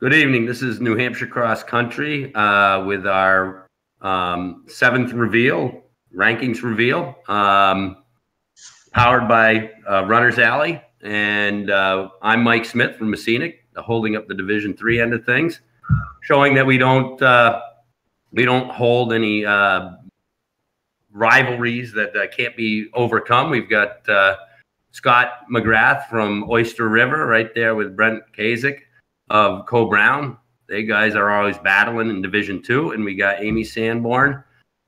Good evening. This is New Hampshire Cross Country with our seventh reveal, rankings reveal, powered by Runners Alley. And I'm Mike Smith from Messinic, holding up the Division III end of things, showing that we don't hold any rivalries that can't be overcome. We've got Scott McGrath from Oyster River right there with Brent Kasich of Co-Brown. They guys are always battling in Division II. And we got Amy Sanborn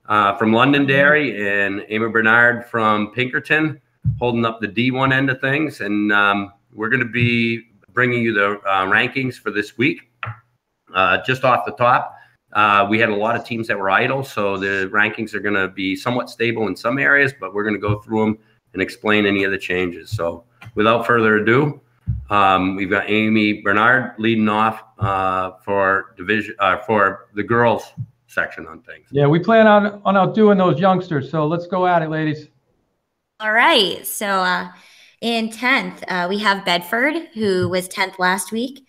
from Londonderry and Amy Bernard from Pinkerton holding up the D1 end of things. And we're going to be bringing you the rankings for this week. Just off the top, we had a lot of teams that were idle, so the rankings are going to be somewhat stable in some areas, but we're going to go through them and explain any of the changes. So without further ado, we've got Amy Bernard leading off for the girls section on things. Yeah, we plan on outdoing those youngsters, so let's go at it, ladies. All right, so in 10th, we have Bedford, who was 10th last week.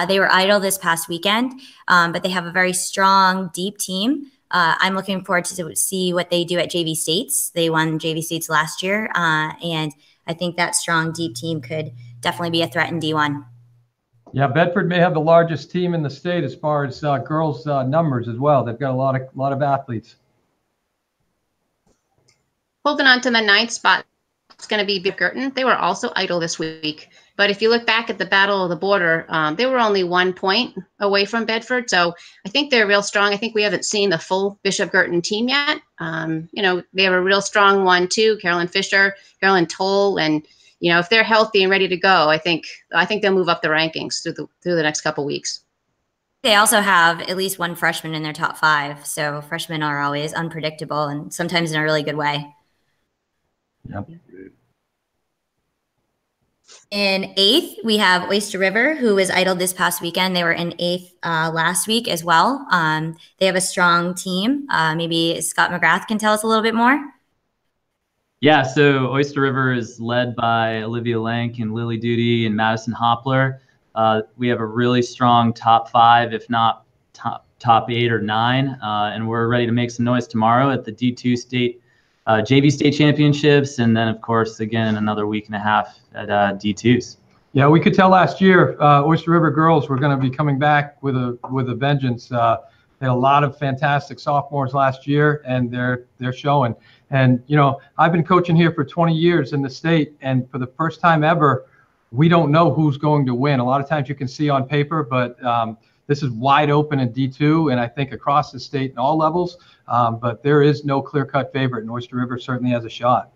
They were idle this past weekend, but they have a very strong, deep team. I'm looking forward to see what they do at JV States. They won JV States last year, and I think that strong, deep team could definitely be a threat in D1. Yeah, Bedford may have the largest team in the state as far as girls' numbers as well. They've got a lot of athletes. Holding on to the 9th spot, it's going to be Girton. They were also idle this week. But if you look back at the Battle of the Border, they were only 1 point away from Bedford. So I think they're real strong. I think we haven't seen the full Bishop Girton team yet. They have a real strong 1-2, Carolyn Fisher, Carolyn Toll. And, if they're healthy and ready to go, I think they'll move up the rankings through the next couple weeks. They also have at least one freshman in their top 5. So freshmen are always unpredictable and sometimes in a really good way. Yep. In 8th, we have Oyster River, who was idled this past weekend. They were in 8th last week as well. They have a strong team. Maybe Scott McGrath can tell us a little bit more. Yeah, so Oyster River is led by Olivia Lank and Lily Duty and Madison Hopler. We have a really strong top 5, if not top 8 or 9, and we're ready to make some noise tomorrow at the D2 state JV state championships, and then of course again another week and a half at D2s. Yeah, we could tell last year Oyster River girls were going to be coming back with a vengeance. They had a lot of fantastic sophomores last year, and they're showing. And I've been coaching here for 20 years in the state, and for the first time ever, we don't know who's going to win. A lot of times you can see on paper, but this is wide open in D2, and I think across the state in all levels. But there is no clear-cut favorite, and Oyster River certainly has a shot.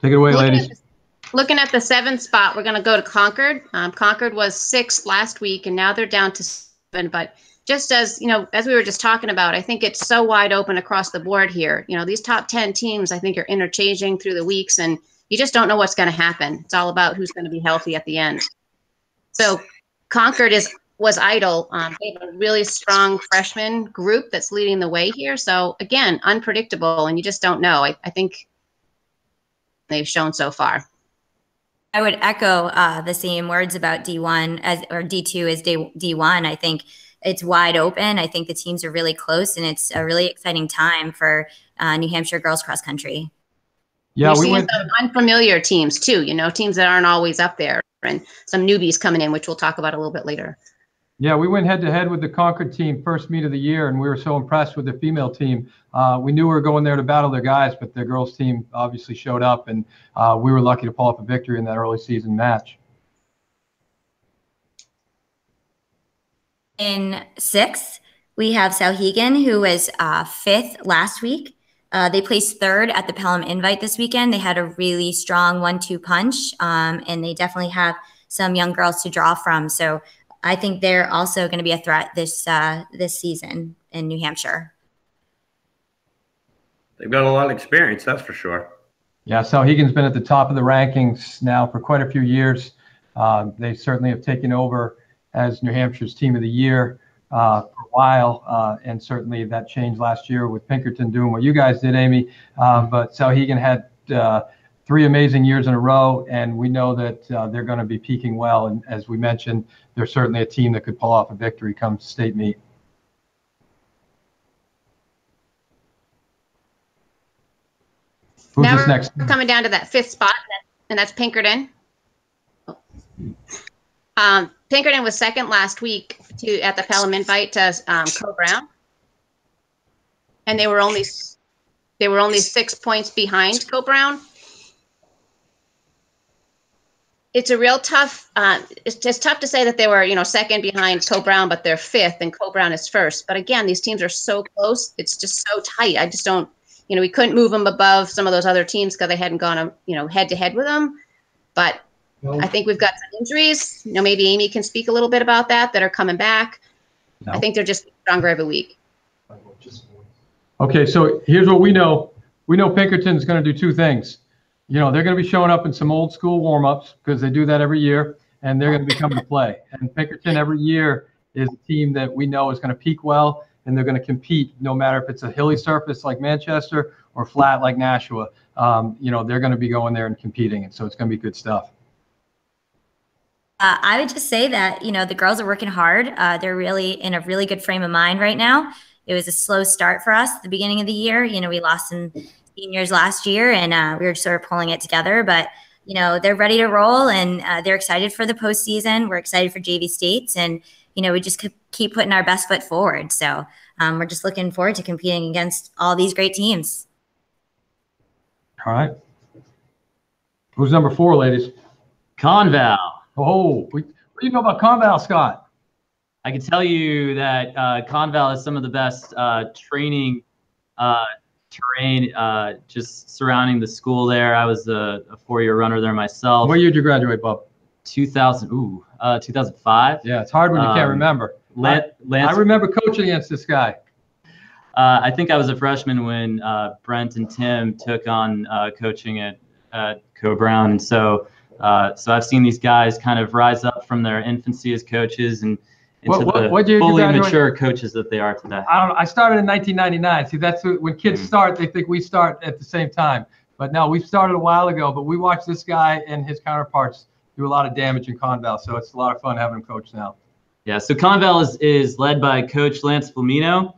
Take it away, ladies. Looking at the 7th spot, we're going to go to Concord. Concord was 6th last week, and now they're down to 7. But just as as we were just talking about, I think it's so wide open across the board here. These top 10 teams, I think, are interchanging through the weeks, and you just don't know what's going to happen. It's all about who's going to be healthy at the end. So Concord was idle. They have a really strong freshman group that's leading the way here. So again, unpredictable, and you just don't know. I think they've shown so far. I would echo the same words about D1 or D2 as D1. I think it's wide open. I think the teams are really close, and it's a really exciting time for New Hampshire girls cross country. Yeah, we went some unfamiliar teams too. Teams that aren't always up there, and some newbies coming in, which we'll talk about a little bit later. Yeah, we went head-to-head with the Concord team first meet of the year, and we were so impressed with the female team. We knew we were going there to battle their guys, but the girls team obviously showed up, and we were lucky to pull off a victory in that early season match. In 6th, we have Souhegan, who was 5th last week. They placed 3rd at the Pelham Invite this weekend. They had a really strong 1-2 punch, and they definitely have some young girls to draw from. So I think they're also going to be a threat this season in New Hampshire. They've got a lot of experience, that's for sure. Yeah, Souhegan's been at the top of the rankings now for quite a few years. They certainly have taken over as New Hampshire's team of the year for a while, and certainly that changed last year with Pinkerton doing what you guys did, Amy. But Souhegan had 3 amazing years in a row, and we know that they're going to be peaking well. And as we mentioned, they're certainly a team that could pull off a victory come state meet. Who's Now this next? we're coming down to that 5th spot, and that's Pinkerton. Pinkerton was second last week at the Pelham Invite to Co-Brown, and they were only 6 points behind Co-Brown. It's a real tough. It's just tough to say that they were, second behind Co-Brown, but they're 5th, and Co-Brown is 1st. But again, these teams are so close; it's just so tight. I just don't. We couldn't move them above some of those other teams because they hadn't gone, head to head with them. But I think we've got some injuries. Maybe Amy can speak a little bit about that are coming back. No. I think they're just stronger every week. Okay, so here's what we know. We know Pinkerton's going to do 2 things. They're going to be showing up in some old school warm-ups because they do that every year, and they're going to be coming to play. And Pinkerton every year is a team that we know is going to peak well, and they're going to compete no matter if it's a hilly surface like Manchester or flat like Nashua. They're going to be going there and competing, and so it's going to be good stuff. I would just say that, the girls are working hard. They're really in a really good frame of mind right now. It was a slow start for us at the beginning of the year. We lost some seniors last year, and we were sort of pulling it together. But, they're ready to roll, and they're excited for the postseason. We're excited for JV States, and, we just keep putting our best foot forward. So we're just looking forward to competing against all these great teams. All right. Who's number 4, ladies? Conval. Oh, what do you know about Conval, Scott? I can tell you that Conval has some of the best training terrain just surrounding the school there. I was a 4-year runner there myself. What year did you graduate, Bob? 2005. Yeah, it's hard when you can't remember. Lance, I remember coaching against this guy. I think I was a freshman when Brent and Tim took on coaching at Co-Brown. And so I've seen these guys kind of rise up from their infancy as coaches and into the fully mature coaches that they are today. I don't know. I started in 1999. See, that's when kids start, they think we start at the same time. But no, we started a while ago, but we watched this guy and his counterparts do a lot of damage in Conval. So it's a lot of fun having him coach now. Yeah, so Conval is led by Coach Lance Flamino.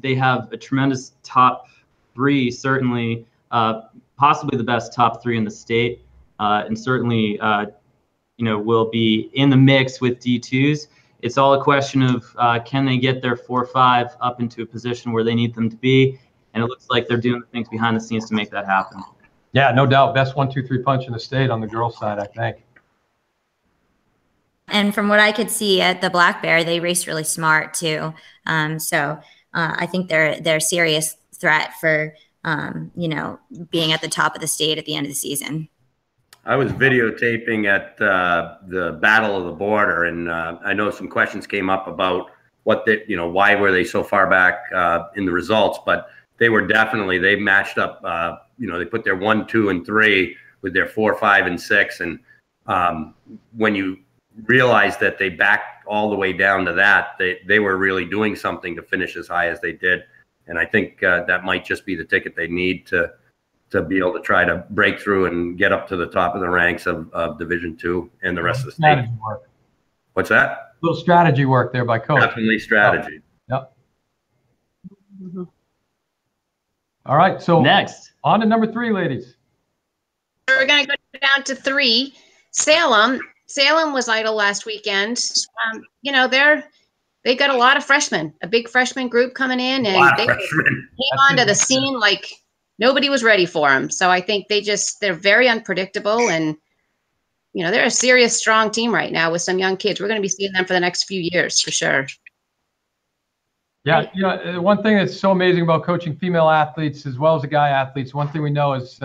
They have a tremendous top 3, certainly possibly the best top 3 in the state, and certainly will be in the mix with D2s. It's all a question of can they get their 4-5 up into a position where they need them to be, and it looks like they're doing the things behind the scenes to make that happen. Yeah, no doubt. Best 1-2-3 punch in the state on the girls' side, I think. And from what I could see at the Black Bear, they race really smart too. So I think they're a serious threat for being at the top of the state at the end of the season. I was videotaping at the Battle of the Border, and I know some questions came up about why were they so far back in the results, but they were definitely, they matched up, they put their 1, 2, and 3 with their 4, 5, and 6. And when you realize that they backed all the way down to that, they were really doing something to finish as high as they did. And I think that might just be the ticket they need to be able to try to break through and get up to the top of the ranks of Division II and the rest of the state. Work. What's that? A little strategy work there by coach. Definitely strategy. Yep. All right, so next on to number 3, ladies. We're going to go down to 3. Salem was idle last weekend. They got a lot of freshmen, a big freshman group coming in, and they came onto the scene like nobody was ready for them. So I think they're very unpredictable, and they're a serious, strong team right now with some young kids. We're going to be seeing them for the next few years for sure. Yeah, one thing that's so amazing about coaching female athletes as well as the guy athletes, one thing we know is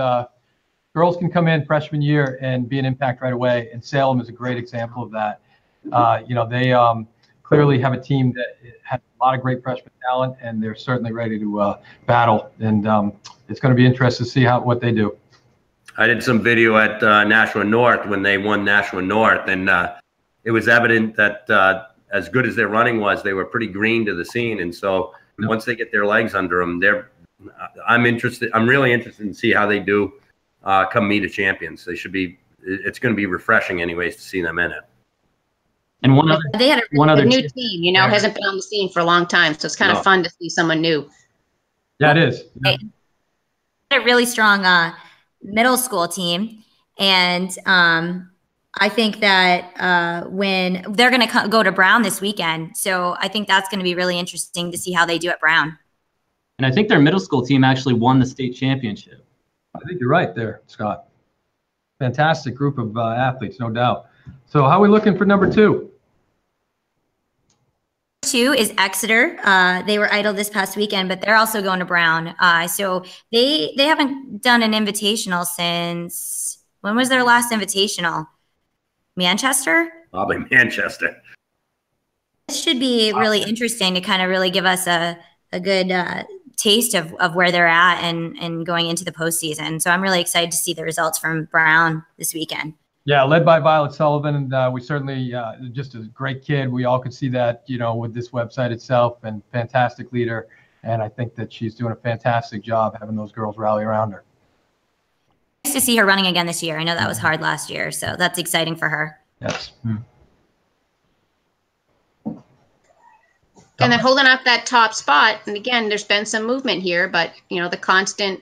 girls can come in freshman year and be an impact right away, and Salem is a great example of that. They clearly have a team that has a lot of great freshman talent, and they're certainly ready to battle. And it's going to be interesting to see what they do. I did some video at Nashua North when they won Nashua North, and it was evident that as good as their running was, they were pretty green to the scene. And so once they get their legs under them, I'm really interested in see how they do come meet a champions. They should be. It's going to be refreshing, anyways, to see them in it. And they had a new tip. team, you know, hasn't been on the scene for a long time, so it's kind of fun to see someone new. Yeah, it is. Yeah. A really strong middle school team, and I think that when they're going to go to Brown this weekend, so I think that's going to be really interesting to see how they do at Brown. And I think their middle school team actually won the state championship. I think you're right there, Scott. Fantastic group of athletes, no doubt. So how are we looking for number 2? 2 is Exeter. They were idle this past weekend, but they're also going to Brown. So they haven't done an invitational since, when was their last invitational? Manchester? Probably Manchester. This should be really interesting to kind of really give us a good taste of where they're at and going into the postseason. So I'm really excited to see the results from Brown this weekend. Yeah, led by Violet Sullivan, and we certainly just a great kid. We all could see that, you know, with this website itself, and fantastic leader. And I think that she's doing a fantastic job having those girls rally around her. Nice to see her running again this year. I know that was hard last year, so that's exciting for her. Yes. And then holding up that top spot, and again, there's been some movement here, but you know, the constant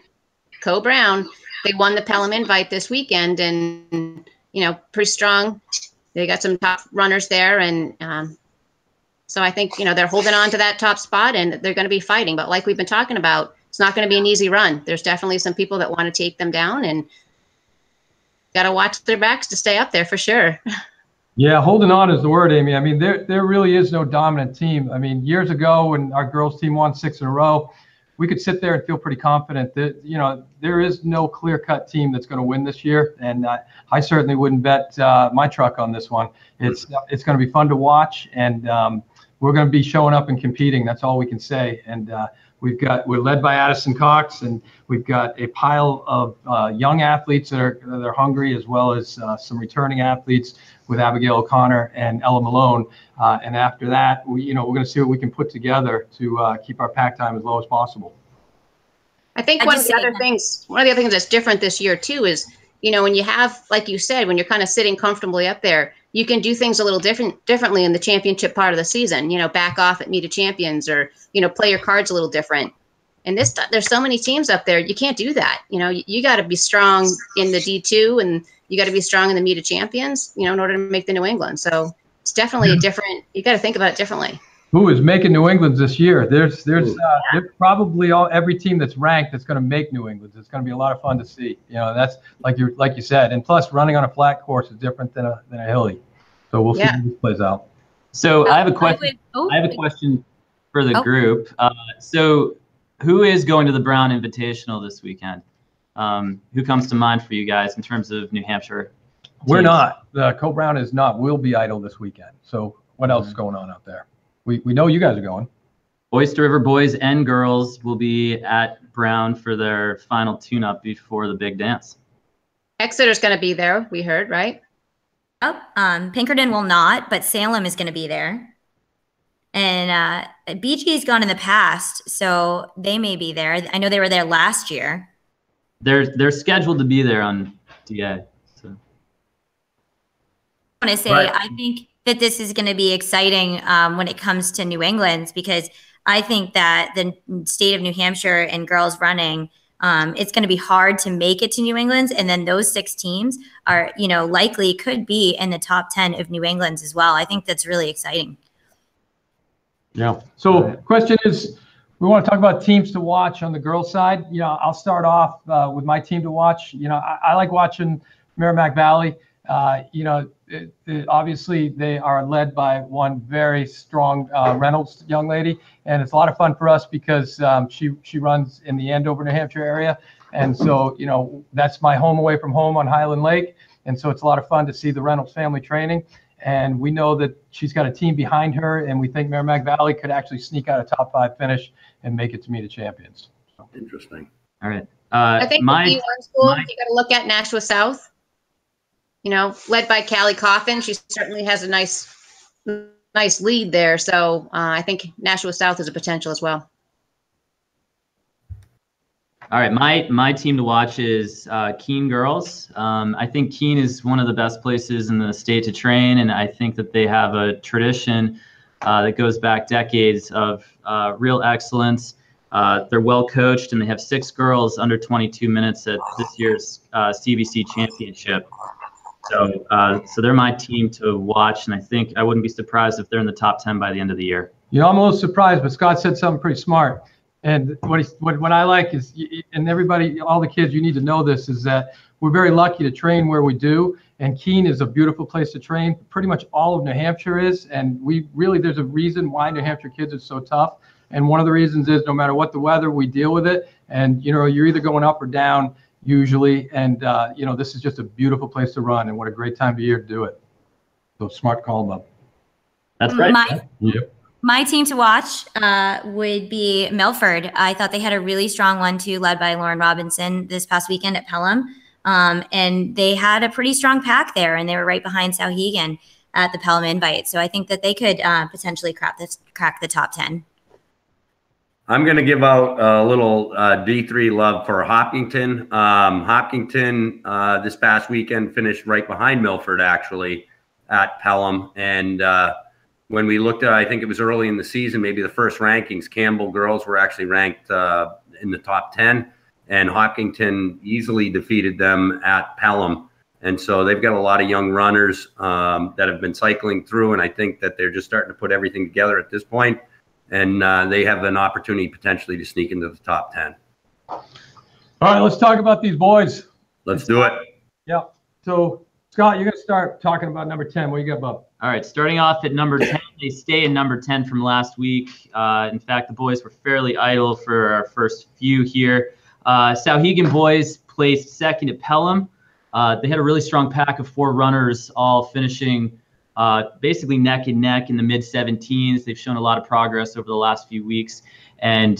Co-Brown, they won the Pelham Invite this weekend, and you know, pretty strong. They got some top runners there, and so I think, you know, they're holding on to that top spot, and they're going to be fighting. But like we've been talking about, it's not going to be an easy run. There's definitely some people that want to take them down, and got to watch their backs to stay up there for sure. Yeah, holding on is the word, Amy. I mean, there really is no dominant team. I mean, years ago when our girls team won 6 in a row, we could sit there and feel pretty confident that, you know, there is no clear-cut team that's going to win this year. And I certainly wouldn't bet my truck on this one. It's going to be fun to watch, and we're going to be showing up and competing. That's all we can say. And we're led by Addison Cox, and we've got a pile of young athletes that are hungry, as well as some returning athletes with Abigail O'Connor and Ella Malone. And after that, we're going to see what we can put together to keep our pack time as low as possible. I think one of the other things that's different this year too is, you know, when you have, like you said, when you're kind of sitting comfortably up there, you can do things a little differently in the championship part of the season, you know, back off at Meet of Champions, or, you know, play your cards a little different. And there's so many teams up there, you can't do that. You know, you got to be strong in the D2, and you got to be strong in the Meet of Champions, you know, in order to make the New England. So it's definitely you got to think about it differently. Who is making New England's this year? There's probably every team that's ranked that's going to make New England's. It's going to be a lot of fun to see. You know, that's like you said. And plus, running on a flat course is different than a hilly. So we'll see how this plays out. So I have a question. I have a question for the group. So who is going to the Brown Invitational this weekend? Who comes to mind for you guys in terms of New Hampshire? We're not. The Co-Brown is not. We'll be idle this weekend. So what else is going on out there? We know you guys are going. Oyster River boys and girls will be at Brown for their final tune-up before the big dance. Exeter's going to be there, we heard, right? Oh, Pinkerton will not, but Salem is going to be there. And BG's gone in the past, so they may be there. I know they were there last year. They're scheduled to be there on DA. So. I want to say, I think that this is going to be exciting when it comes to New England's, because I think that the state of New Hampshire and girls running, it's going to be hard to make it to New England's, and then those 6 teams are, you know, likely could be in the top 10 of New England's as well. I think that's really exciting. Yeah. So question is, we want to talk about teams to watch on the girls' side. You know, I'll start off with my team to watch. You know, I like watching Merrimack Valley. You know, obviously they are led by one very strong Reynolds young lady, and it's a lot of fun for us because she runs in the Andover, New Hampshire area, and so, you know, that's my home away from home on Highland Lake, and so it's a lot of fun to see the Reynolds family training, and we know that she's got a team behind her, and we think Merrimack Valley could actually sneak out a top 5 finish and make it to Meet of Champions. So. Interesting. All right. I think the D1 school, you got to look at Nashua South. You know, led by Callie Coffin. She certainly has a nice lead there. So I think Nashua South is a potential as well. All right, my team to watch is Keene girls. I think Keene is one of the best places in the state to train, and I think that they have a tradition that goes back decades of real excellence. They're well coached, and they have 6 girls under 22 minutes at this year's CBC championship. So they're my team to watch, and I think I wouldn't be surprised if they're in the top 10 by the end of the year. You know, I'm a little surprised, but Scott said something pretty smart. And what I like is, and everybody, all the kids, you need to know this, is that we're very lucky to train where we do. And Keene is a beautiful place to train. Pretty much all of New Hampshire is. And there's a reason why New Hampshire kids are so tough. And one of the reasons is no matter what the weather, we deal with it. And, you know, you're either going up or down usually. And, you know, this is just a beautiful place to run. And what a great time of year to do it. So smart call, Bob. That's right. Yep. My team to watch would be Milford. I thought they had a really strong 1-2 led by Lauren Robinson this past weekend at Pelham. And they had a pretty strong pack there, and they were right behind Souhegan at the Pelham Invite. So I think that they could potentially crack the top 10. I'm going to give out a little D3 love for Hopkinton. Hopkinton this past weekend finished right behind Milford, actually, at Pelham. And when we looked at, I think it was early in the season, maybe the first rankings, Campbell girls were actually ranked in the top 10, and Hopkinton easily defeated them at Pelham. And so they've got a lot of young runners that have been cycling through, and I think that they're just starting to put everything together at this point, and they have an opportunity potentially to sneak into the top 10. All right, let's talk about these boys. Let's do it. Yeah. So, Scott, you're going to start talking about number 10. What you got, Bob? All right, starting off at number 10, they stay in number 10 from last week. In fact, the boys were fairly idle for our first few here. Souhegan boys placed second at Pelham. They had a really strong pack of 4 runners, all finishing basically neck and neck in the mid-17s. They've shown a lot of progress over the last few weeks. And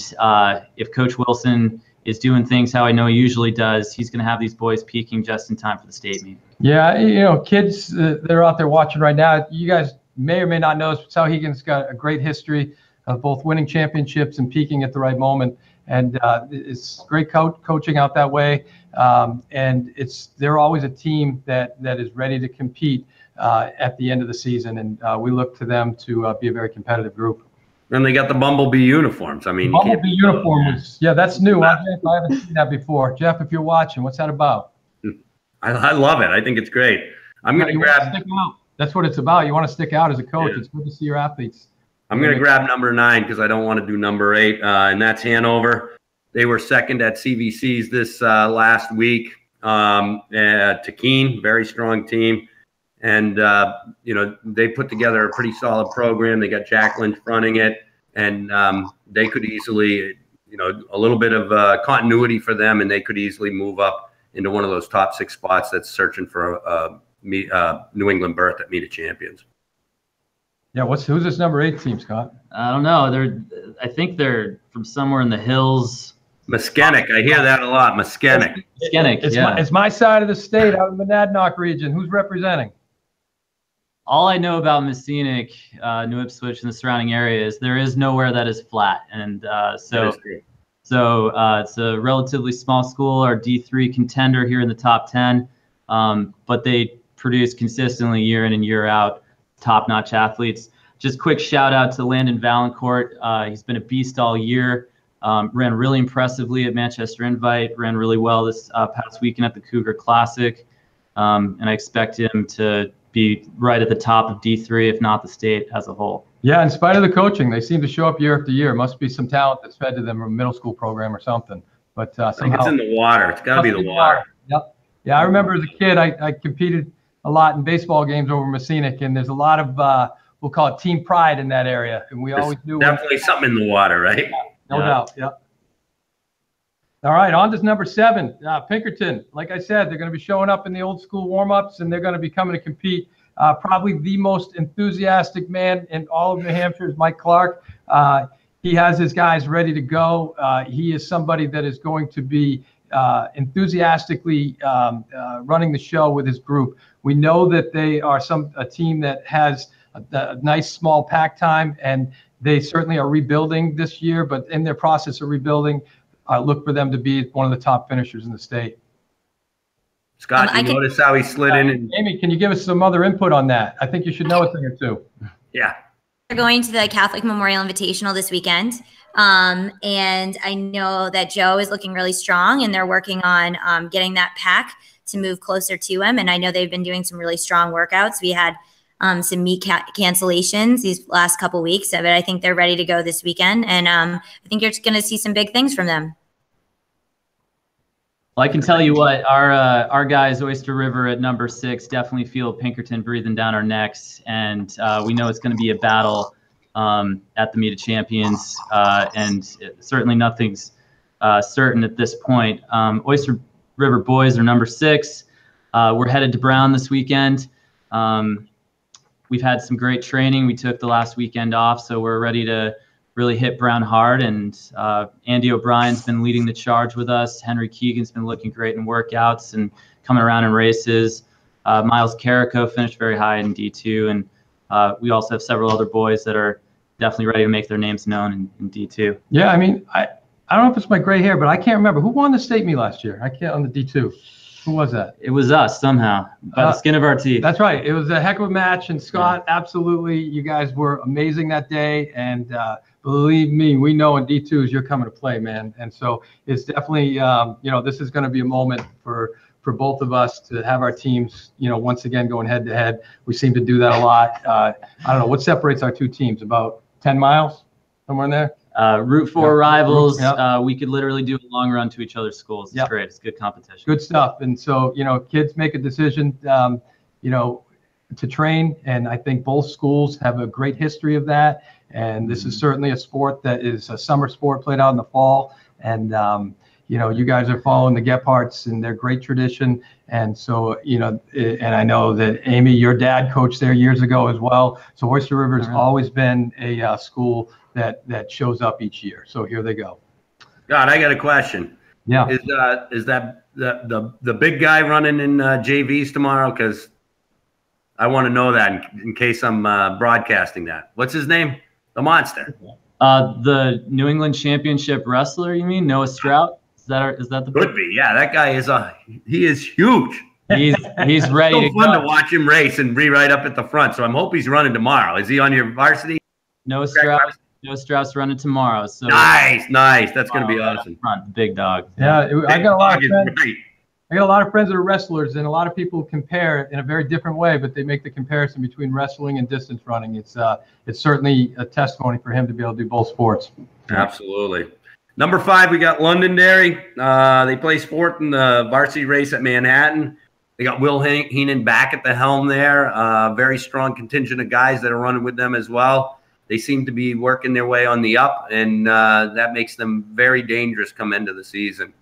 if Coach Wilson is doing things how I know he usually does, he's going to have these boys peaking just in time for the state meet. Yeah, you know, kids that are out there watching right now, you guys may or may not know, Souhegan's got a great history of both winning championships and peaking at the right moment. And it's great coaching out that way. And they're always a team that is ready to compete at the end of the season. And we look to them to be a very competitive group. And they got the Bumblebee uniforms. I mean, Bumblebee uniform that's new. I haven't seen that before. Jeff, if you're watching, what's that about? I love it. I think it's great. I'm going to grab. Stick out. That's what it's about. You want to stick out as a coach. Yeah. It's good to see your athletes. I'm going to grab number 9 because I don't want to do number 8, and that's Hanover. They were second at CVCs this last week to Keene, very strong team. And, you know, they put together a pretty solid program. They got Jack Lynch running it, and they could easily, you know, a little bit of continuity for them, and they could easily move up into one of those top 6 spots that's searching for a New England berth at Meet of Champions. Yeah, who's this number 8 team, Scott? I don't know. I think they're from somewhere in the hills. Muskenic. I hear that a lot. Muskenic. It's my side of the state, out in the Monadnock region. Who's representing? All I know about Muskenic, New Ipswich, and the surrounding areas, there is nowhere that is flat, and so it's a relatively small school, our D3 contender here in the top 10, but they produce consistently year in and year out top-notch athletes. Just quick shout out to Landon Valancourt. He's been a beast all year. Ran really impressively at Manchester Invite, ran really well this past weekend at the Cougar Classic, and I expect him to be right at the top of D3, if not the state as a whole. Yeah, in spite of the coaching, they seem to show up year after year. Must be some talent that's fed to them from a middle school program or something. But I think it's in the water. It's got to be the water. Yep. Yeah, I remember as a kid, I competed a lot in baseball games over Muskenic, and there's a lot of we'll call it team pride in that area, and we always knew definitely something in the water, right? Yeah, no doubt. Yep. All right, on to number 7, Pinkerton. Like I said, they're going to be showing up in the old school warm-ups, and they're going to be coming to compete. Probably the most enthusiastic man in all of New Hampshire is Mike Clark. He has his guys ready to go. He is somebody that is going to be enthusiastically running the show with his group. We know that they are a team that has a nice small pack time, and they certainly are rebuilding this year, but in their process of rebuilding, look for them to be one of the top finishers in the state. Scott, you notice how he slid in? And Amy, can you give us some other input on that? I think you should know a thing or two. Yeah. We're going to the Catholic Memorial Invitational this weekend. And I know that Joe is looking really strong, and they're working on getting that pack to move closer to him. And I know they've been doing some really strong workouts. We had some meet cancellations these last couple weeks, but I think they're ready to go this weekend. And I think you're going to see some big things from them. Well, I can tell you what, our guys, Oyster River at number 6, definitely feel Pinkerton breathing down our necks, and we know it's going to be a battle at the Meet of Champions, and certainly nothing's certain at this point. Oyster River boys are number 6. We're headed to Brown this weekend. We've had some great training. We took the last weekend off, so we're ready to really hit Brown hard, and Andy O'Brien's been leading the charge with us. Henry Keegan's been looking great in workouts and coming around in races. Miles Carrico finished very high in D2, and we also have several other boys that are definitely ready to make their names known in D2. Yeah, I mean, I don't know if it's my gray hair, but I can't remember who won the state meet last year. I can't on the D2. Who was that? It was us somehow, by the skin of our teeth. That's right. It was a heck of a match, and Scott, absolutely, you guys were amazing that day, and believe me, we know in D2s you're coming to play, man. And so it's definitely, this is going to be a moment for both of us to have our teams, once again going head to head. We seem to do that a lot. I don't know what separates our two teams, about 10 miles, somewhere in there. Route 4 rivals. We could literally do a long run to each other's schools. It's great. It's good competition. Good stuff. And so, kids make a decision, to train. And I think both schools have a great history of that. And this is certainly a sport that is a summer sport played out in the fall. And, you guys are following the Gephardts and their great tradition. And so, and I know that Amy, your dad coached there years ago as well. So Oyster River has always been a school that shows up each year. So here they go. God, I got a question. Yeah. Is that the big guy running in JVs tomorrow? Because I want to know that in case I'm broadcasting that. What's his name? The monster. The New England Championship wrestler, you mean? Noah Strout? Is that the could be? Yeah, that guy he is huge. He's ready to go. Fun to watch him race and be right up at the front. So I'm hoping he's running tomorrow. Is he on your varsity? Noah Strout's running tomorrow. So nice. That's going to be awesome. Front, big dog. Yeah, I got a lot of friends. I got a lot of friends that are wrestlers, and a lot of people compare in a very different way, but they make the comparison between wrestling and distance running. It's certainly a testimony for him to be able to do both sports. Absolutely. Number 5, we got Londonderry. They play sport in the varsity race at Manhattan. They got Will Heenan back at the helm there. Very strong contingent of guys that are running with them as well. They seem to be working their way on the up, and that makes them very dangerous come into the season.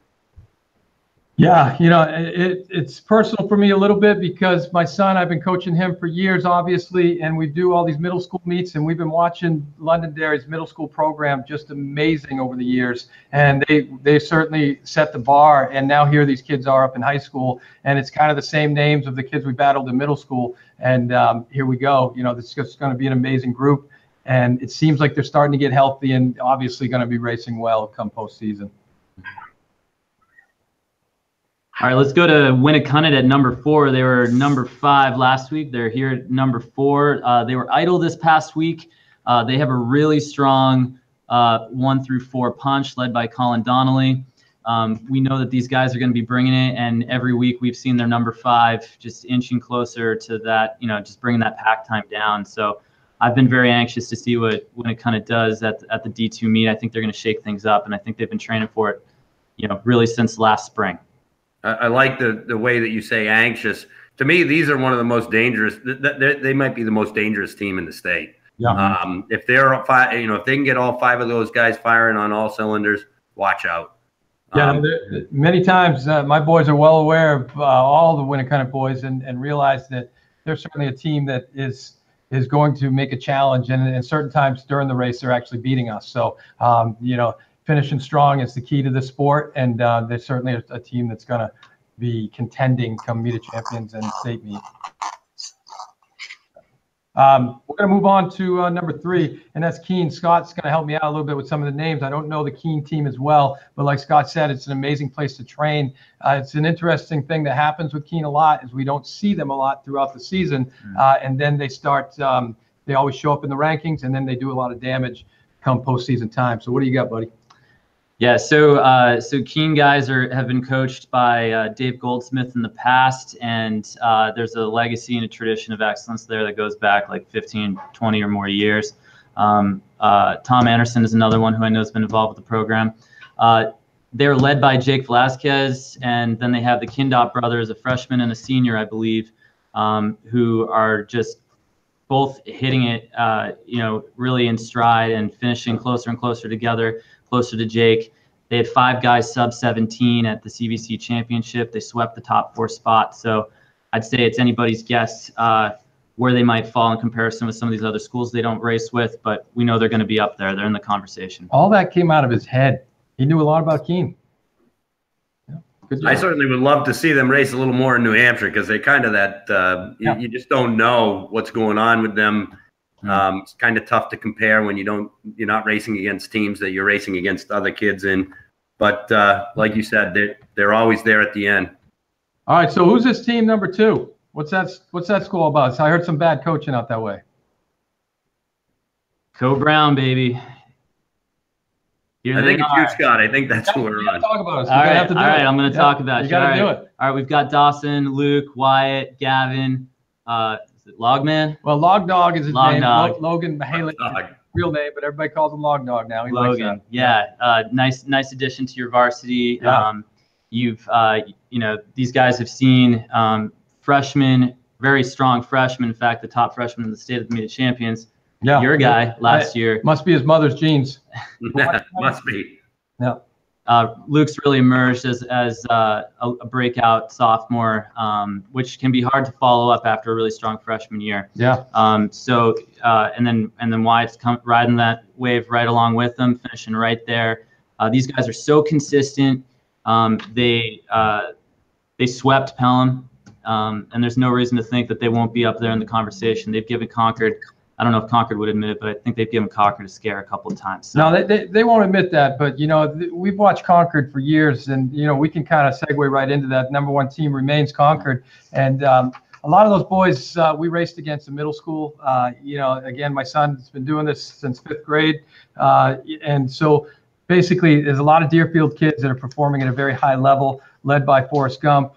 Yeah, it's personal for me a little bit because my son, I've been coaching him for years, obviously, and we do all these middle school meets, and we've been watching Londonderry's middle school program just amazing over the years, and they certainly set the bar, and now here these kids are up in high school, and it's kind of the same names of the kids we battled in middle school, and here we go. This is just going to be an amazing group, and it seems like they're starting to get healthy and obviously going to be racing well come postseason. All right, let's go to Winnacunnet at number 4. They were number 5 last week. They're here at number 4. They were idle this past week. They have a really strong 1 through 4 punch led by Colin Donnelly. We know that these guys are going to be bringing it, and every week we've seen their number 5 just inching closer to that, just bringing that pack time down. So I've been very anxious to see what Winnacunnet does at the D2 meet. I think they're going to shake things up, and I think they've been training for it, really since last spring. I like the way that you say anxious. To me, these are one of the most dangerous. They might be the most dangerous team in the state. Yeah. If they're if they can get all 5 of those guys firing on all cylinders, watch out. Yeah, many times my boys are well aware of all the Winnacunnet boys and realize that they're certainly a team that is going to make a challenge, and certain times during the race they're actually beating us. So finishing strong is the key to the sport, and there's certainly a team that's going to be contending come Meet of Champions and state meet. We're going to move on to number 3, and that's Keene. Scott's going to help me out a little bit with some of the names. I don't know the Keene team as well, but like Scott said, it's an amazing place to train. It's an interesting thing that happens with Keene a lot is we don't see them a lot throughout the season, and then they start. They always show up in the rankings, and then they do a lot of damage come postseason time. So what do you got, buddy? Yeah, so Keene guys have been coached by Dave Goldsmith in the past, and there's a legacy and a tradition of excellence there that goes back like 15, 20 or more years. Tom Anderson is another one who I know has been involved with the program. They're led by Jake Velasquez, and then they have the Kindop brothers, a freshman and a senior, I believe, who are just both hitting it, really in stride and finishing closer and closer together. Closer to Jake. They had 5 guys sub 17 at the CVC championship. They swept the top 4 spots. So I'd say it's anybody's guess where they might fall in comparison with some of these other schools they don't race with, but we know they're going to be up there. They're in the conversation. All that came out of his head. He knew a lot about Keene. Yeah, good job. I certainly would love to see them race a little more in New Hampshire because they kind of that you just don't know what's going on with them. It's kind of tough to compare when you're not racing against teams that you're racing against other kids in. But like you said, they're always there at the end. All right, so who's this team number 2? What's that school about? So I heard some bad coaching out that way. Co-Brown, baby. I think it's you, Scott. I think that's who we're on. Talk about us. All right, I'm going to talk about you. Got to do it. All right, we've got Dawson, Luke, Wyatt, Gavin. Is it Logman? Well, Log Dog is his Log name. Dog. Logan Mahaley, real name, but everybody calls him Log Dog now. He Logan. likes that. Yeah. Nice addition to your varsity. Yeah. You've these guys have seen freshmen, very strong freshmen. In fact, the top freshman in the state of the media champions. Yeah. Your guy last year. Must be his mother's genes. Must be. Yeah. Luke's really emerged as a breakout sophomore, which can be hard to follow up after a really strong freshman year. Yeah. And then Wyatt's riding that wave right along with them, finishing right there. These guys are so consistent. They swept Pelham, and there's no reason to think that they won't be up there in the conversation. They've given Concord. I don't know if Concord would admit it, but I think they've given Concord a scare a couple of times. So. No, they won't admit that, but we've watched Concord for years, and we can kind of segue right into that. Number 1 team remains Concord, and a lot of those boys we raced against in middle school. Again, my son's been doing this since 5th grade, and so basically there's a lot of Deerfield kids that are performing at a very high level, led by Forrest Gump.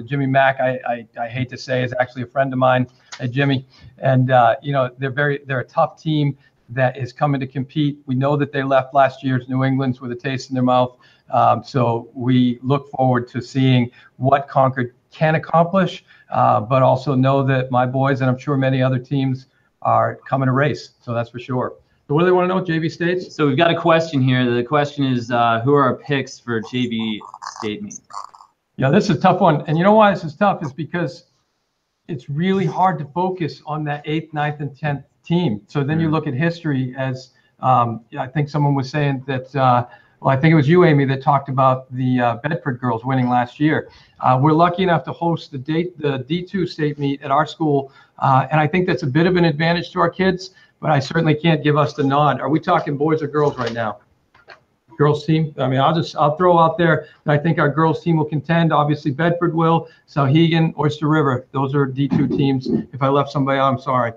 Jimmy Mack, I hate to say, is actually a friend of mine. Jimmy, and they're a tough team that is coming to compete. We know that they left last year's New England's with a taste in their mouth, so we look forward to seeing what Concord can accomplish, but also know that my boys, and I'm sure many other teams, are coming to race. So that's for sure. So what do they want to know? JV states? So we've got a question here. The question is, who are our picks for JV state meet? Yeah, this is a tough one, and you know why this is tough is because it's really hard to focus on that 8th, 9th, and 10th team. So then you look at history as I think someone was saying that, I think it was you, Amy, that talked about the Bedford girls winning last year. We're lucky enough to host the D2 state meet at our school, and I think that's a bit of an advantage to our kids, but I certainly can't give us the nod. Are we talking boys or girls right now? Girls team. I mean, I'll throw out there that I think our girls team will contend. Obviously, Bedford will. Souhegan, Oyster River. Those are D2 teams. If I left somebody out, I'm sorry.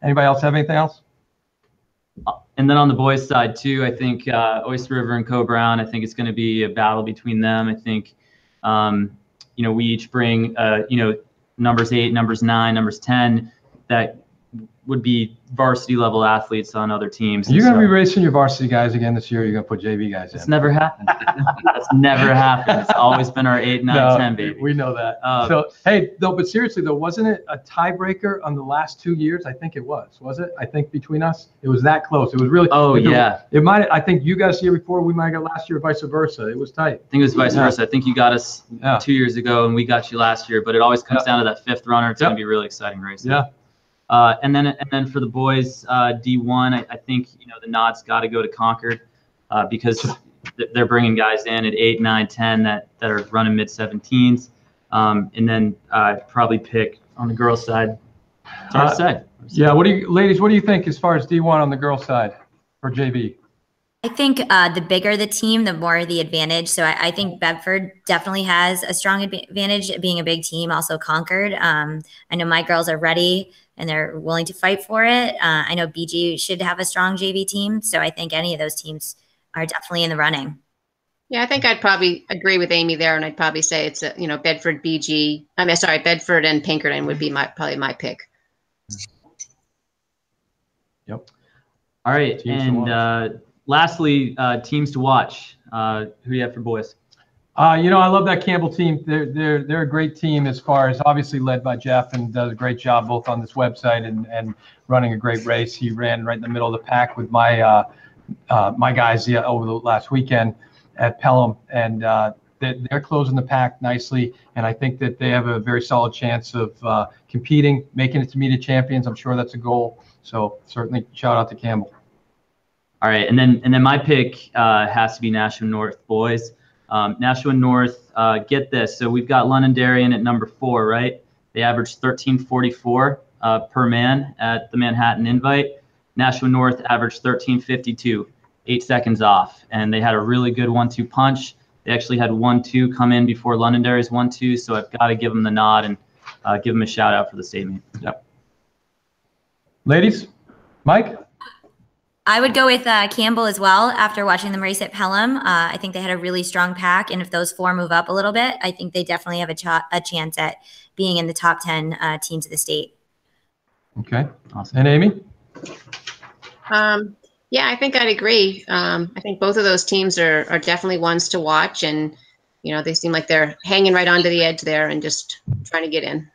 Anybody else have anything else? And then on the boys' side too, I think Oyster River and Co-Brown. I think it's going to be a battle between them. I think we each bring numbers 8, numbers 9, numbers 10 that would be varsity level athletes on other teams. You're going to be racing your varsity guys again this year. You're going to put JV guys in. It's never happened. That's never happened. It's always been our 8, 9, 10, baby. We know that. But seriously though, wasn't it a tiebreaker on the last 2 years? I think it was it? I think between us, it was that close. It was really. Oh yeah. It might. I think you guys the year before, we might have got last year, vice versa. It was tight. I think it was vice versa. I think you got us 2 years ago, and we got you last year. But it always comes down to that 5th runner. It's going to be really exciting racing. Yeah. And then for the boys, D1, I think the nod's got to go to Concord because they're bringing guys in at 8, 9, 10 that are running mid-17s, and then probably pick on the girls' side. It's hard to say. Yeah. Ladies, what do you think as far as D1 on the girls' side for JV? I think the bigger the team, the more the advantage. So I think Bedford definitely has a strong advantage being a big team. Also Concord. I know my girls are ready and they're willing to fight for it. I know BG should have a strong JV team. So I think any of those teams are definitely in the running. Yeah, I think I'd probably agree with Amy there, and I'd probably say it's Bedford, BG. Bedford and Pinkerton would be probably my pick. Yep. All right, Teams to lastly, teams to watch. Who do you have for boys? I love that Campbell team. They're a great team as far as obviously led by Jeff and does a great job both on this website and running a great race. He ran right in the middle of the pack with my my guys over the last weekend at Pelham, and they're closing the pack nicely. And I think that they have a very solid chance of competing, making it to meet champions. I'm sure that's a goal. So certainly shout out to Campbell. All right, and then my pick has to be Nashua North boys. Nashua North, get this. So we've got Londonderry at number 4, right? They averaged 13.44 per man at the Manhattan Invite. Nashua North averaged 13.52, 8 seconds off, and they had a really good 1-2 punch. They actually had 1-2 come in before Londonderry's 1-2, so I've got to give them the nod and give them a shout out for the statement. Yep. Ladies, Mike? I would go with Campbell as well after watching them race at Pelham. I think they had a really strong pack, and if those 4 move up a little bit, I think they definitely have a chance at being in the top 10 teams of the state. Okay, awesome. And Amy? Yeah, I think I'd agree. I think both of those teams are definitely ones to watch, and they seem like they're hanging right onto the edge there and just trying to get in.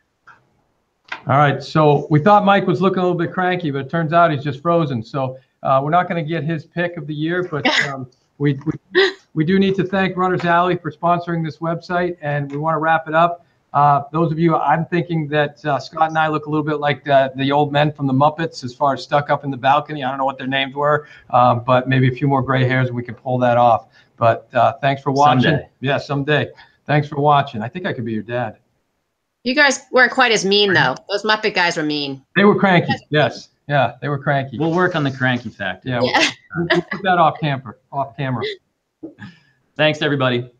All right, so we thought Mike was looking a little bit cranky, but it turns out he's just frozen. So we're not going to get his pick of the year, but we do need to thank Runners Alley for sponsoring this website, and we want to wrap it up. Those of you, I'm thinking that Scott and I look a little bit like the old men from the Muppets as far as stuck up in the balcony. I don't know what their names were, but maybe a few more gray hairs and we can pull that off. But thanks for watching. Someday. Yeah, someday. Thanks for watching. I think I could be your dad. You guys weren't quite as mean, though. Those Muppet guys were mean. They were cranky. Yes. Yeah, they were cranky. We'll work on the cranky factor. Yeah, we'll put that off camera. Thanks, everybody.